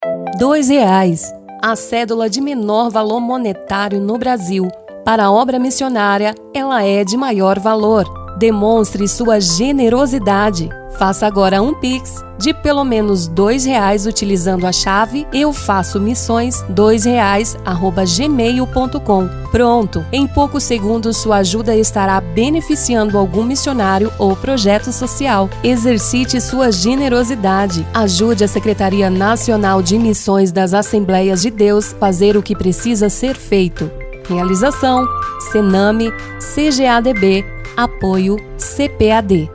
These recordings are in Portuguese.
R$ 2, a cédula de menor valor monetário no Brasil. Para a obra missionária, ela é de maior valor. Demonstre sua generosidade. Faça agora um Pix de pelo menos R$ 2 utilizando a chave eufaçomissões2reais@gmail.com. Pronto! Em poucos segundos sua ajuda estará beneficiando algum missionário ou projeto social. Exercite sua generosidade. Ajude a Secretaria Nacional de Missões das Assembleias de Deus a fazer o que precisa ser feito. Realização: Sename, CGADB, apoio CPAD.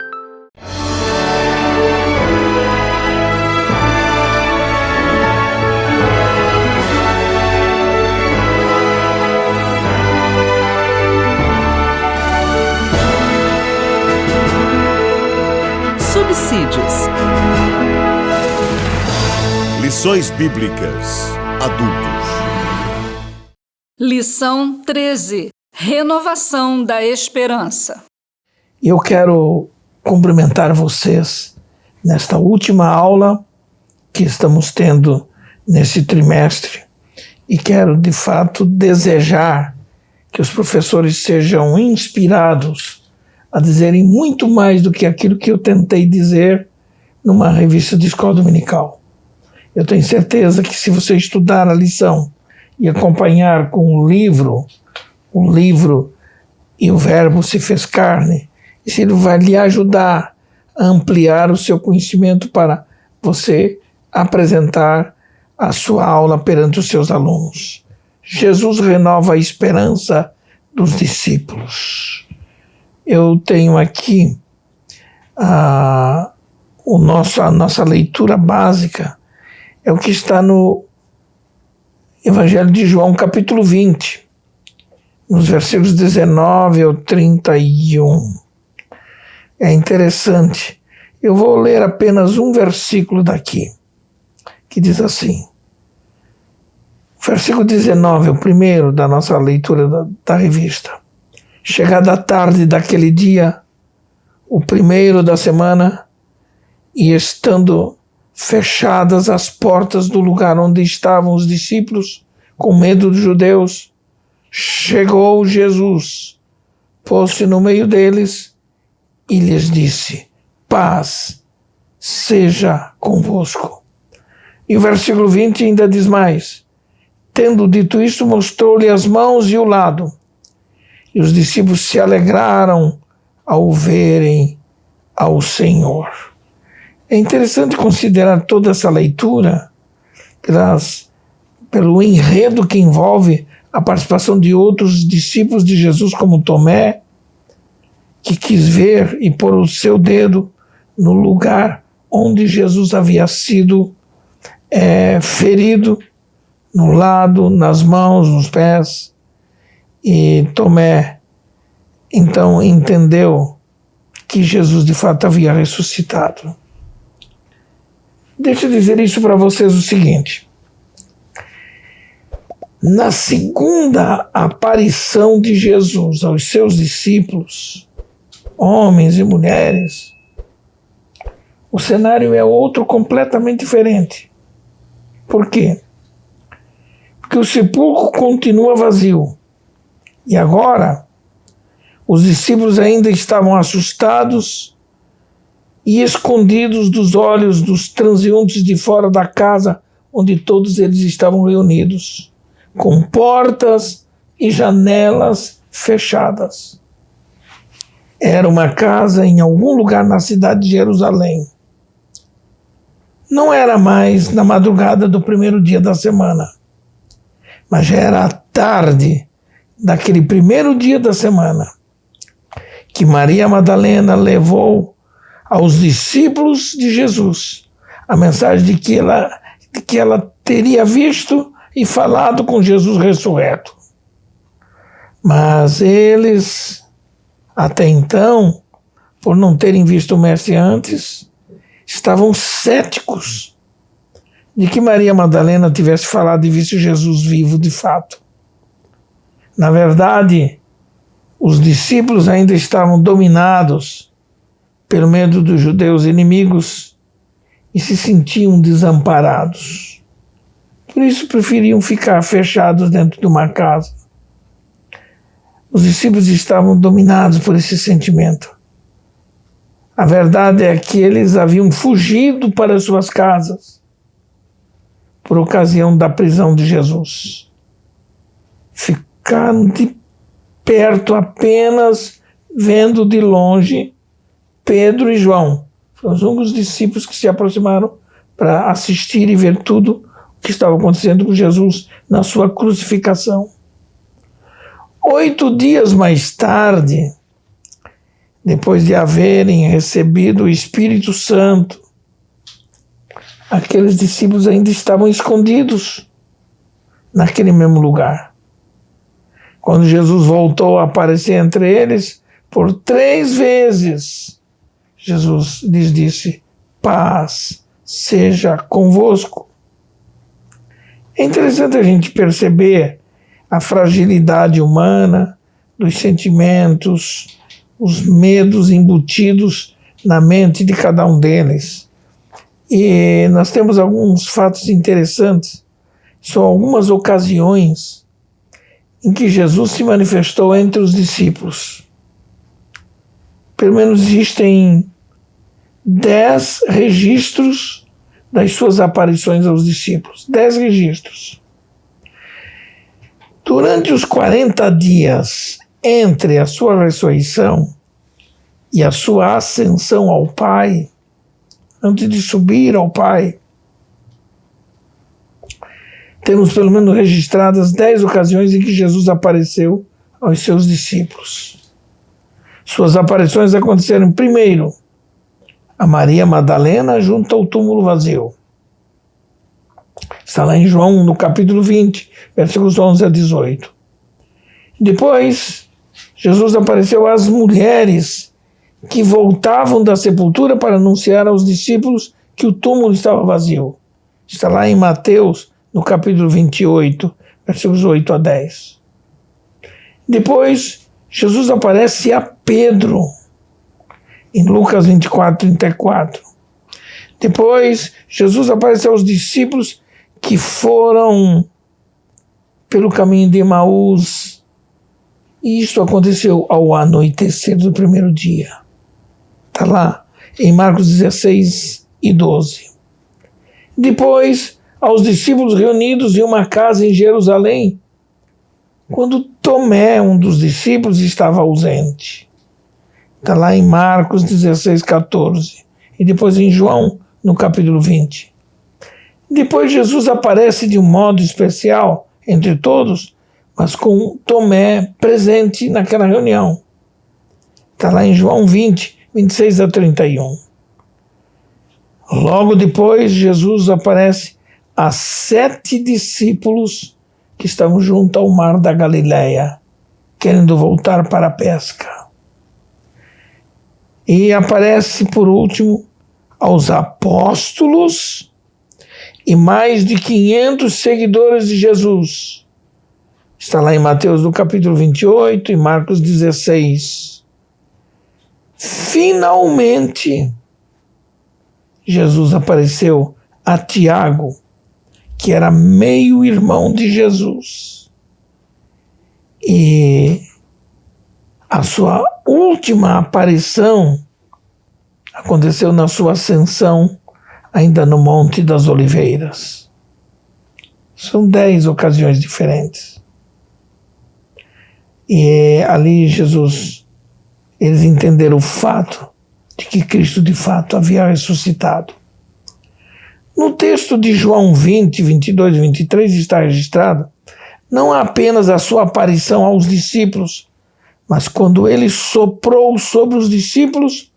Subsídios. Lições Bíblicas Adultos. Lição 13. Renovação da esperança. Eu quero cumprimentar vocês nesta última aula que estamos tendo nesse trimestre e quero, de fato, desejar que os professores sejam inspirados a dizerem muito mais do que aquilo que eu tentei dizer numa revista de escola dominical. Eu tenho certeza que se você estudar a lição e acompanhar com o livro e o Verbo se fez carne, isso ele vai lhe ajudar a ampliar o seu conhecimento para você apresentar a sua aula perante os seus alunos. Jesus renova a esperança dos discípulos. Eu tenho aqui a nossa leitura básica, é o que está no Evangelho de João, capítulo 20, nos versículos 19 ao 31. É interessante. Eu vou ler apenas um versículo daqui, que diz assim. Versículo 19, o primeiro da nossa leitura da revista. Chegada a tarde daquele dia, o primeiro da semana, e estando fechadas as portas do lugar onde estavam os discípulos, com medo dos judeus, chegou Jesus, pôs-se no meio deles e lhes disse: paz seja convosco. E o versículo 20 ainda diz mais: tendo dito isto, mostrou-lhe as mãos e o lado. E os discípulos se alegraram ao verem ao Senhor. É interessante considerar toda essa leitura pelo enredo que envolve a participação de outros discípulos de Jesus, como Tomé, que quis ver e pôr o seu dedo no lugar onde Jesus havia sido ferido, no lado, nas mãos, nos pés. E Tomé, então, entendeu que Jesus, de fato, havia ressuscitado. Deixa eu dizer isso para vocês o seguinte. Na segunda aparição de Jesus aos seus discípulos, homens e mulheres, o cenário é outro completamente diferente. Por quê? Porque o sepulcro continua vazio. E agora, os discípulos ainda estavam assustados e escondidos dos olhos dos transeuntes de fora da casa onde todos eles estavam reunidos, com portas e janelas fechadas. Era uma casa em algum lugar na cidade de Jerusalém. Não era mais na madrugada do primeiro dia da semana, mas já era a tarde daquele primeiro dia da semana, que Maria Madalena levou aos discípulos de Jesus a mensagem de que ela teria visto e falado com Jesus ressurreto. Mas eles, até então, por não terem visto o Mestre antes, estavam céticos de que Maria Madalena tivesse falado e visto Jesus vivo de fato. Na verdade, os discípulos ainda estavam dominados pelo medo dos judeus inimigos e se sentiam desamparados. Por isso preferiam ficar fechados dentro de uma casa. Os discípulos estavam dominados por esse sentimento. A verdade é que eles haviam fugido para suas casas por ocasião da prisão de Jesus. Ficaram de perto apenas vendo de longe Pedro e João. Foram os únicos discípulos que se aproximaram para assistir e ver tudo o que estava acontecendo com Jesus na sua crucificação. 8 dias mais tarde, depois de haverem recebido o Espírito Santo, aqueles discípulos ainda estavam escondidos naquele mesmo lugar. Quando Jesus voltou a aparecer entre eles, por 3 vezes, Jesus lhes disse: paz seja convosco. É interessante a gente perceber a fragilidade humana, dos sentimentos, os medos embutidos na mente de cada um deles. E nós temos alguns fatos interessantes. São algumas ocasiões em que Jesus se manifestou entre os discípulos. Pelo menos existem 10 registros das suas aparições aos discípulos. 10 registros. Durante os 40 dias entre a sua ressurreição e a sua ascensão ao Pai, antes de subir ao Pai, temos pelo menos registradas 10 ocasiões em que Jesus apareceu aos seus discípulos. Suas aparições aconteceram primeiro a Maria Madalena junto ao túmulo vazio. Está lá em João, no capítulo 20, versículos 11 a 18. Depois, Jesus apareceu às mulheres que voltavam da sepultura para anunciar aos discípulos que o túmulo estava vazio. Está lá em Mateus, no capítulo 28, versículos 8 a 10. Depois, Jesus aparece a Pedro, em Lucas 24, 34. Depois, Jesus apareceu aos discípulos que foram pelo caminho de Emaús. E isso aconteceu ao anoitecer do primeiro dia. Está lá em Marcos 16 e 12. Depois, aos discípulos reunidos em uma casa em Jerusalém, quando Tomé, um dos discípulos, estava ausente. Está lá em Marcos 16, 14. E depois em João, no capítulo 20. Depois Jesus aparece de um modo especial entre todos, mas com Tomé presente naquela reunião. Está lá em João 20, 26 a 31. Logo depois, Jesus aparece a 7 discípulos que estavam junto ao mar da Galileia, querendo voltar para a pesca. E aparece, por último, aos apóstolos e mais de 500 seguidores de Jesus. Está lá em Mateus, no capítulo 28, e Marcos 16. Finalmente, Jesus apareceu a Tiago, que era meio-irmão de Jesus. E a sua última aparição aconteceu na sua ascensão, ainda no Monte das Oliveiras. São 10 ocasiões diferentes. E ali eles entenderam o fato de que Cristo de fato havia ressuscitado. No texto de João 20, 22 e 23 está registrado não apenas a sua aparição aos discípulos, mas quando ele soprou sobre os discípulos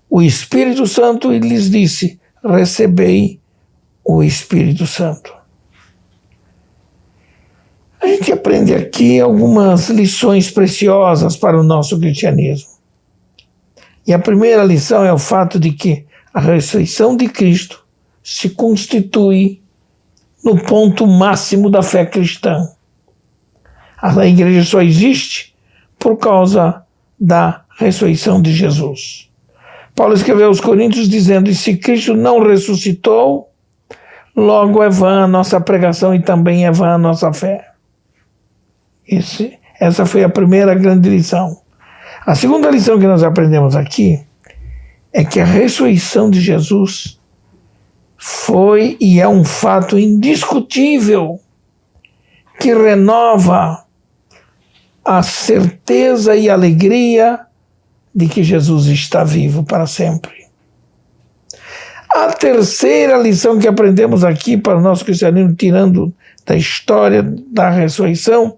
o Espírito Santo e lhes disse: recebei o Espírito Santo. A gente aprende aqui algumas lições preciosas para o nosso cristianismo. E a primeira lição é o fato de que a ressurreição de Cristo se constitui no ponto máximo da fé cristã. A igreja só existe por causa da ressurreição de Jesus. Paulo escreveu aos Coríntios dizendo: e se Cristo não ressuscitou, logo é vã a nossa pregação e também é vã a nossa fé. Essa foi a primeira grande lição. A segunda lição que nós aprendemos aqui é que a ressurreição de Jesus foi e é um fato indiscutível que renova a certeza e alegria de que Jesus está vivo para sempre. A terceira lição que aprendemos aqui para o nosso cristianismo, tirando da história da ressurreição,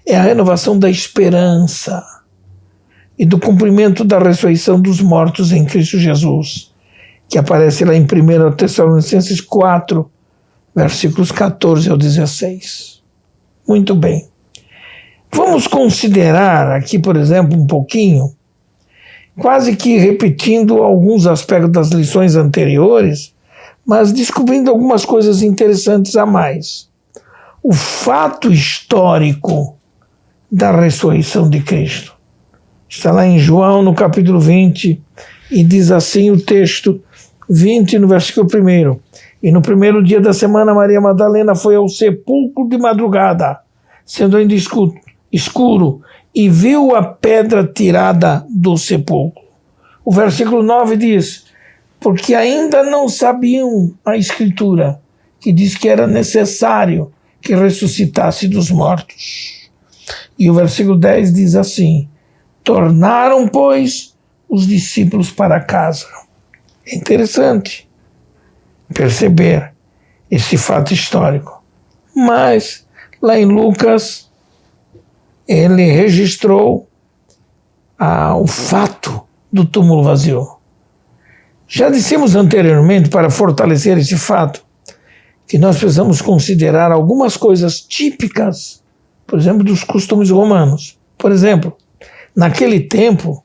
é a renovação da esperança e do cumprimento da ressurreição dos mortos em Cristo Jesus, que aparece lá em 1 Tessalonicenses 4, versículos 14 ao 16. Muito bem. Vamos considerar aqui, por exemplo, um pouquinho, quase que repetindo alguns aspectos das lições anteriores, mas descobrindo algumas coisas interessantes a mais. O fato histórico da ressurreição de Cristo está lá em João, no capítulo 20, e diz assim o texto 20, no versículo 1. E no primeiro dia da semana, Maria Madalena foi ao sepulcro de madrugada, sendo ainda escuro, e viu a pedra tirada do sepulcro. O versículo 9 diz, porque ainda não sabiam a Escritura, que diz que era necessário que ressuscitasse dos mortos. E o versículo 10 diz assim, tornaram, pois, os discípulos para casa. É interessante perceber esse fato histórico. Mas, lá em Lucas, ele registrou o fato do túmulo vazio. Já dissemos anteriormente, para fortalecer esse fato, que nós precisamos considerar algumas coisas típicas, por exemplo, dos costumes romanos. Por exemplo, naquele tempo,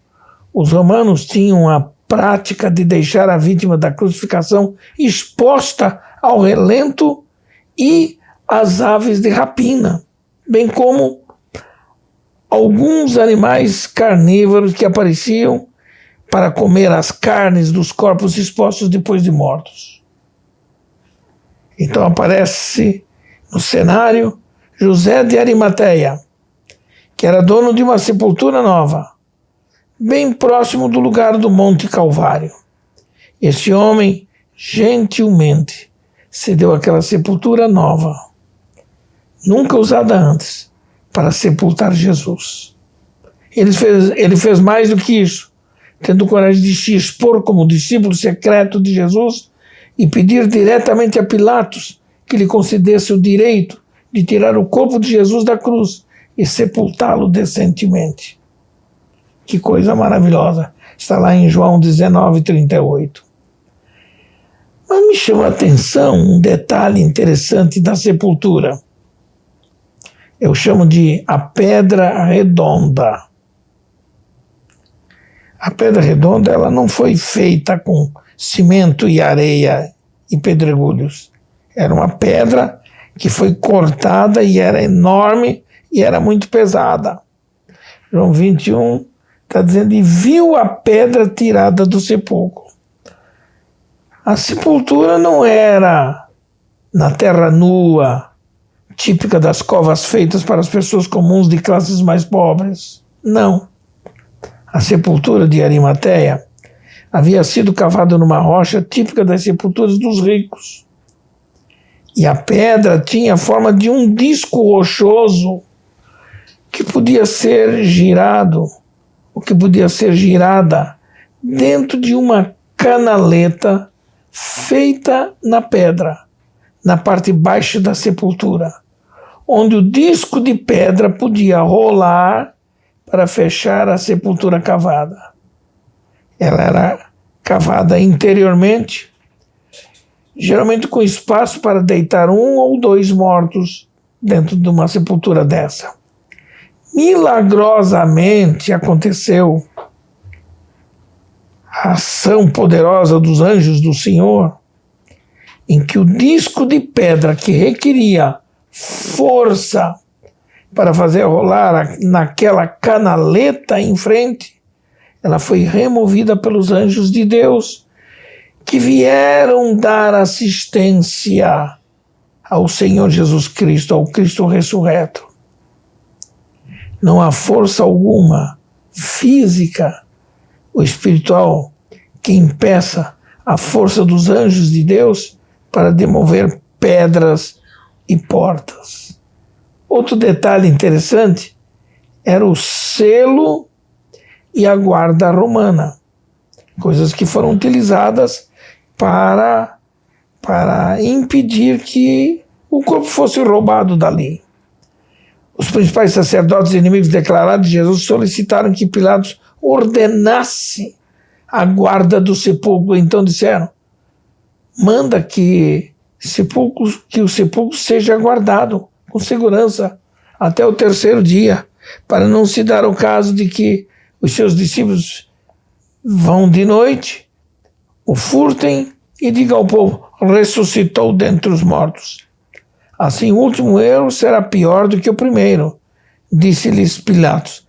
os romanos tinham a prática de deixar a vítima da crucificação exposta ao relento e às aves de rapina, bem como alguns animais carnívoros que apareciam para comer as carnes dos corpos expostos depois de mortos. Então aparece no cenário José de Arimateia, que era dono de uma sepultura nova, bem próximo do lugar do Monte Calvário. Esse homem, gentilmente, cedeu aquela sepultura nova, nunca usada antes, para sepultar Jesus. Ele fez mais do que isso, tendo coragem de se expor como discípulo secreto de Jesus e pedir diretamente a Pilatos que lhe concedesse o direito de tirar o corpo de Jesus da cruz e sepultá-lo decentemente. Que coisa maravilhosa. Está lá em João 19:38. Mas me chama a atenção um detalhe interessante da sepultura. Eu chamo de a pedra redonda. A pedra redonda ela não foi feita com cimento e areia e pedregulhos. Era uma pedra que foi cortada e era enorme e era muito pesada. João 21 está dizendo, e viu a pedra tirada do sepulcro. A sepultura não era na terra nua, típica das covas feitas para as pessoas comuns de classes mais pobres. Não. A sepultura de Arimateia havia sido cavada numa rocha típica das sepulturas dos ricos. E a pedra tinha a forma de um disco rochoso que podia ser girado, ou que podia ser girada dentro de uma canaleta feita na pedra, na parte baixa da sepultura, onde o disco de pedra podia rolar para fechar a sepultura cavada. Ela era cavada interiormente, geralmente com espaço para deitar 1 ou 2 mortos dentro de uma sepultura dessa. Milagrosamente aconteceu a ação poderosa dos anjos do Senhor, em que o disco de pedra que requeria força para fazer rolar naquela canaleta em frente, ela foi removida pelos anjos de Deus que vieram dar assistência ao Senhor Jesus Cristo, ao Cristo ressurreto. Não há força alguma, física ou espiritual, que impeça a força dos anjos de Deus para demover pedras e portas. Outro detalhe interessante era o selo e a guarda romana, coisas que foram utilizadas para impedir que o corpo fosse roubado dali. Os principais sacerdotes inimigos declarados de Jesus solicitaram que Pilatos ordenasse a guarda do sepulcro. Então disseram: manda que o sepulcro seja guardado com segurança até o terceiro dia, para não se dar o caso de que os seus discípulos vão de noite, o furtem e digam ao povo: ressuscitou dentre os mortos. Assim, o último erro será pior do que o primeiro. Disse-lhes Pilatos: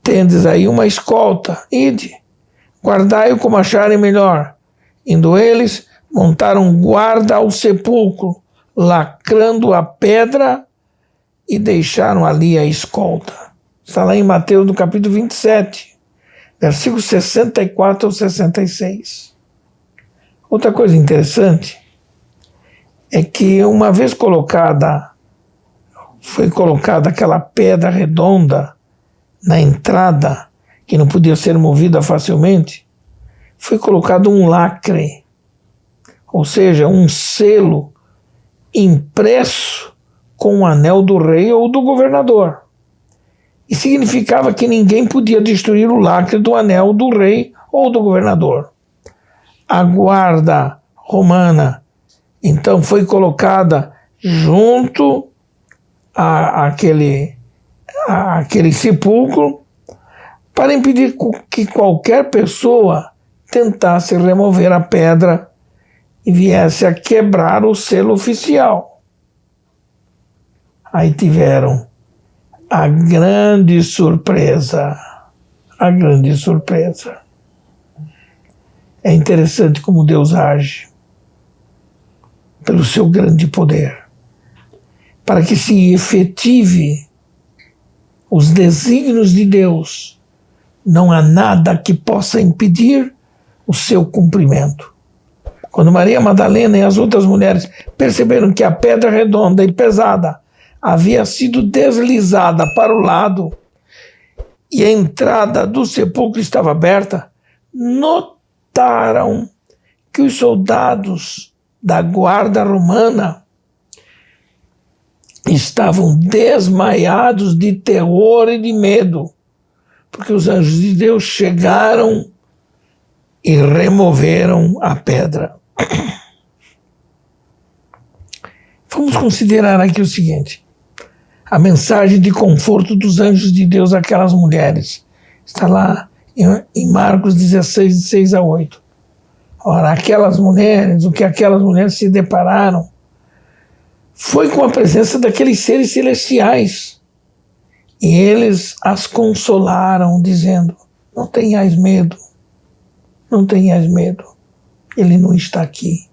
tendes aí uma escolta, ide, guardai-o como acharem melhor. Indo eles, montaram guarda ao sepulcro, lacrando a pedra, e deixaram ali a escolta. Está lá em Mateus, no capítulo 27, versículos 64 ao 66. Outra coisa interessante é que, uma vez foi colocada aquela pedra redonda na entrada, que não podia ser movida facilmente, foi colocado um lacre, ou seja, um selo impresso com o anel do rei ou do governador. E significava que ninguém podia destruir o lacre do anel do rei ou do governador. A guarda romana, então, foi colocada junto àquele sepulcro para impedir que qualquer pessoa tentasse remover a pedra e viesse a quebrar o selo oficial. Aí tiveram a grande surpresa. A grande surpresa. É interessante como Deus age pelo seu grande poder, para que se efetive os desígnios de Deus. Não há nada que possa impedir o seu cumprimento. Quando Maria Madalena e as outras mulheres perceberam que a pedra redonda e pesada havia sido deslizada para o lado e a entrada do sepulcro estava aberta, notaram que os soldados da guarda romana estavam desmaiados de terror e de medo, porque os anjos de Deus chegaram e removeram a pedra. Vamos considerar aqui o seguinte: a mensagem de conforto dos anjos de Deus àquelas mulheres. Está lá em Marcos 16, de 6 a 8. Ora, o que aquelas mulheres se depararam foi com a presença daqueles seres celestiais. E eles as consolaram, dizendo: não tenhais medo, não tenhais medo. Ele não está aqui,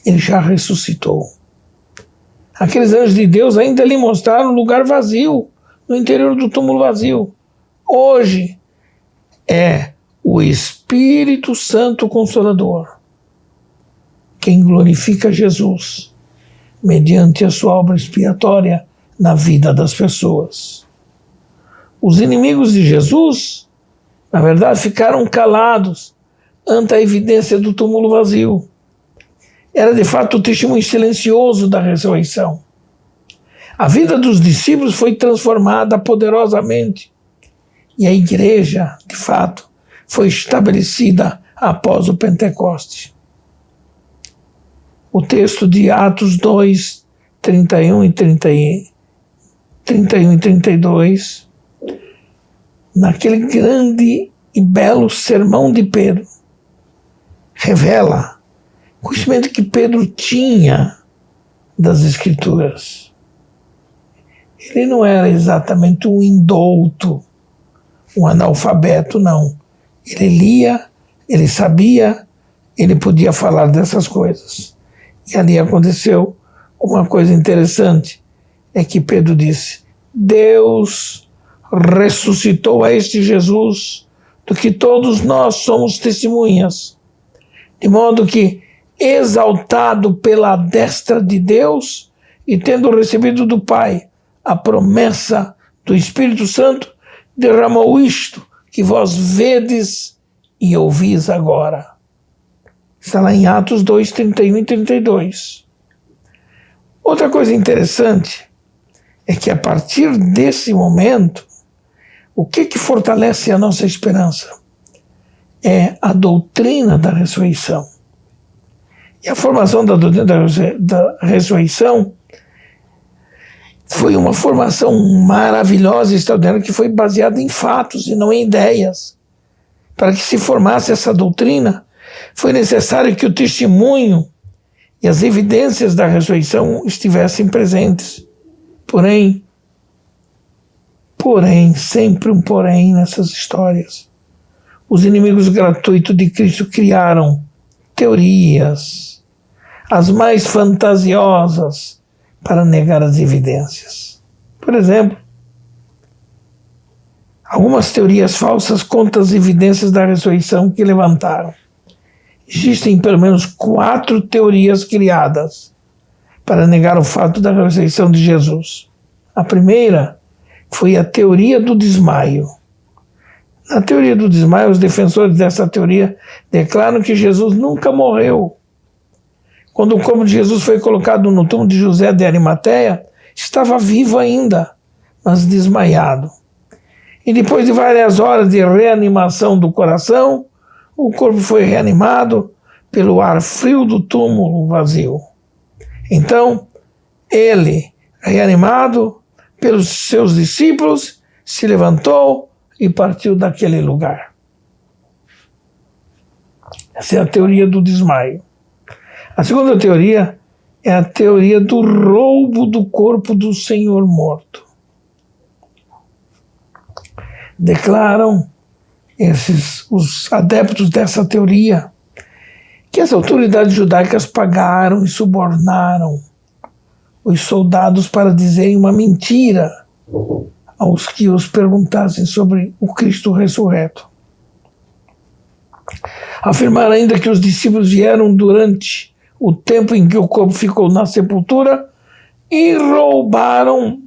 ele já ressuscitou. Aqueles anjos de Deus ainda lhe mostraram um lugar vazio, no interior do túmulo vazio. Hoje é o Espírito Santo Consolador quem glorifica Jesus mediante a sua obra expiatória na vida das pessoas. Os inimigos de Jesus, na verdade, ficaram calados ante a evidência do túmulo vazio. Era de fato o testemunho silencioso da ressurreição. A vida dos discípulos foi transformada poderosamente e a igreja, de fato, foi estabelecida após o Pentecostes. O texto de Atos 2, 31 e 32, naquele grande e belo sermão de Pedro, revela o conhecimento que Pedro tinha das Escrituras. Ele não era exatamente um indouto, um analfabeto, não. Ele lia, ele sabia ele podia falar dessas coisas. E ali aconteceu uma coisa interessante, é que Pedro disse: Deus ressuscitou a este Jesus, do que todos nós somos testemunhas, de modo que, exaltado pela destra de Deus e tendo recebido do Pai a promessa do Espírito Santo, derramou isto que vós vedes e ouvis agora. Está lá em Atos 2, 31 e 32. Outra coisa interessante é que a partir desse momento, o que fortalece a nossa esperança? É a doutrina da ressurreição. E a formação da doutrina da ressurreição foi uma formação maravilhosa e extraordinária que foi baseada em fatos e não em ideias. Para que se formasse essa doutrina, foi necessário que o testemunho e as evidências da ressurreição estivessem presentes. Porém, sempre um porém nessas histórias. Os inimigos gratuitos de Cristo criaram teorias, as mais fantasiosas, para negar as evidências. Por exemplo, algumas teorias falsas contra as evidências da ressurreição que levantaram. Existem pelo menos 4 teorias criadas para negar o fato da ressurreição de Jesus. A primeira foi a teoria do desmaio. Na teoria do desmaio, os defensores dessa teoria declaram que Jesus nunca morreu. Quando o corpo de Jesus foi colocado no túmulo de José de Arimateia, estava vivo ainda, mas desmaiado. E depois de várias horas de reanimação do coração, o corpo foi reanimado pelo ar frio do túmulo vazio. Então, ele, reanimado pelos seus discípulos, se levantou e partiu daquele lugar. Essa é a teoria do desmaio. A segunda teoria é a teoria do roubo do corpo do Senhor morto. Declaram os adeptos dessa teoria que as autoridades judaicas pagaram e subornaram os soldados para dizerem uma mentira aos que os perguntassem sobre o Cristo ressurreto. Afirmaram ainda que os discípulos vieram durante o tempo em que o corpo ficou na sepultura e roubaram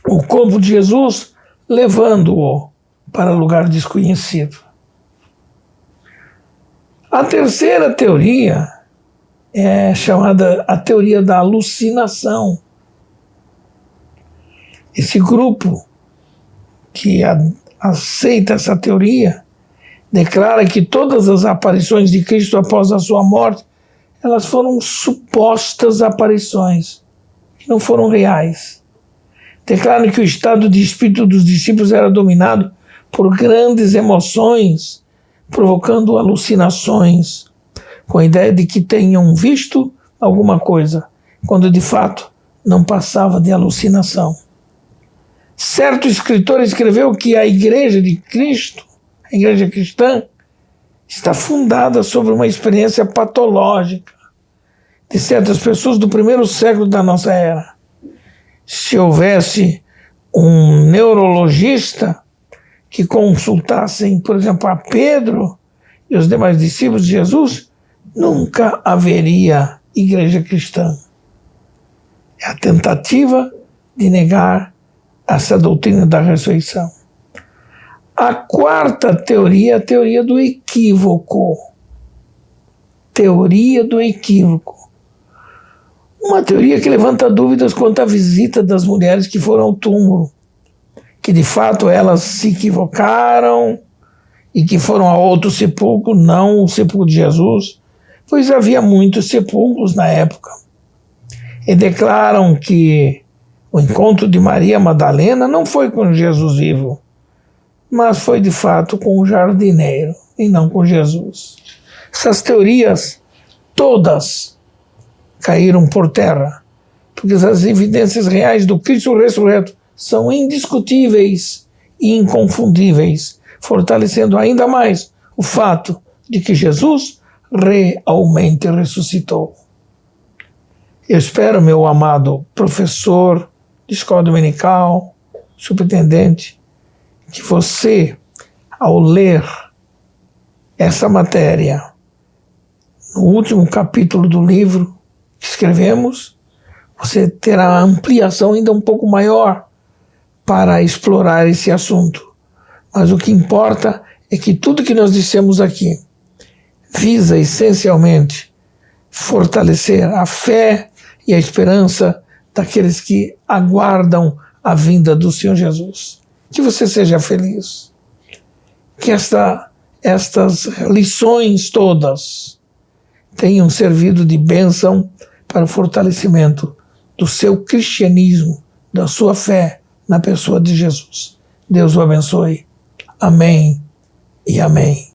o corpo de Jesus, levando-o para lugar desconhecido. A terceira teoria é chamada a teoria da alucinação. Esse grupo que aceita essa teoria declara que todas as aparições de Cristo após a sua morte, elas foram supostas aparições, que não foram reais. Declaram que o estado de espírito dos discípulos era dominado por grandes emoções, provocando alucinações, com a ideia de que tenham visto alguma coisa, quando de fato não passava de alucinação. Certo escritor escreveu que a Igreja de Cristo, a Igreja cristã, está fundada sobre uma experiência patológica de certas pessoas do primeiro século da nossa era. Se houvesse um neurologista que consultassem, por exemplo, a Pedro e os demais discípulos de Jesus, nunca haveria igreja cristã. É a tentativa de negar essa doutrina da ressurreição. A quarta teoria é a teoria do equívoco. Teoria do equívoco. Uma teoria que levanta dúvidas quanto à visita das mulheres que foram ao túmulo, que de fato elas se equivocaram e que foram a outro sepulcro, não o sepulcro de Jesus, pois havia muitos sepulcros na época. E declaram que o encontro de Maria Madalena não foi com Jesus vivo, mas foi de fato com o jardineiro e não com Jesus. Essas teorias todas caíram por terra, porque as evidências reais do Cristo ressurreto são indiscutíveis e inconfundíveis, fortalecendo ainda mais o fato de que Jesus realmente ressuscitou. Eu espero, meu amado professor de escola dominical, superintendente, que você, ao ler essa matéria, no último capítulo do livro que escrevemos, você terá uma ampliação ainda um pouco maior para explorar esse assunto. Mas o que importa é que tudo que nós dissemos aqui visa essencialmente fortalecer a fé e a esperança daqueles que aguardam a vinda do Senhor Jesus. Que você seja feliz. Que estas lições todas tenham servido de bênção para o fortalecimento do seu cristianismo, da sua fé na pessoa de Jesus. Deus o abençoe. Amém e amém.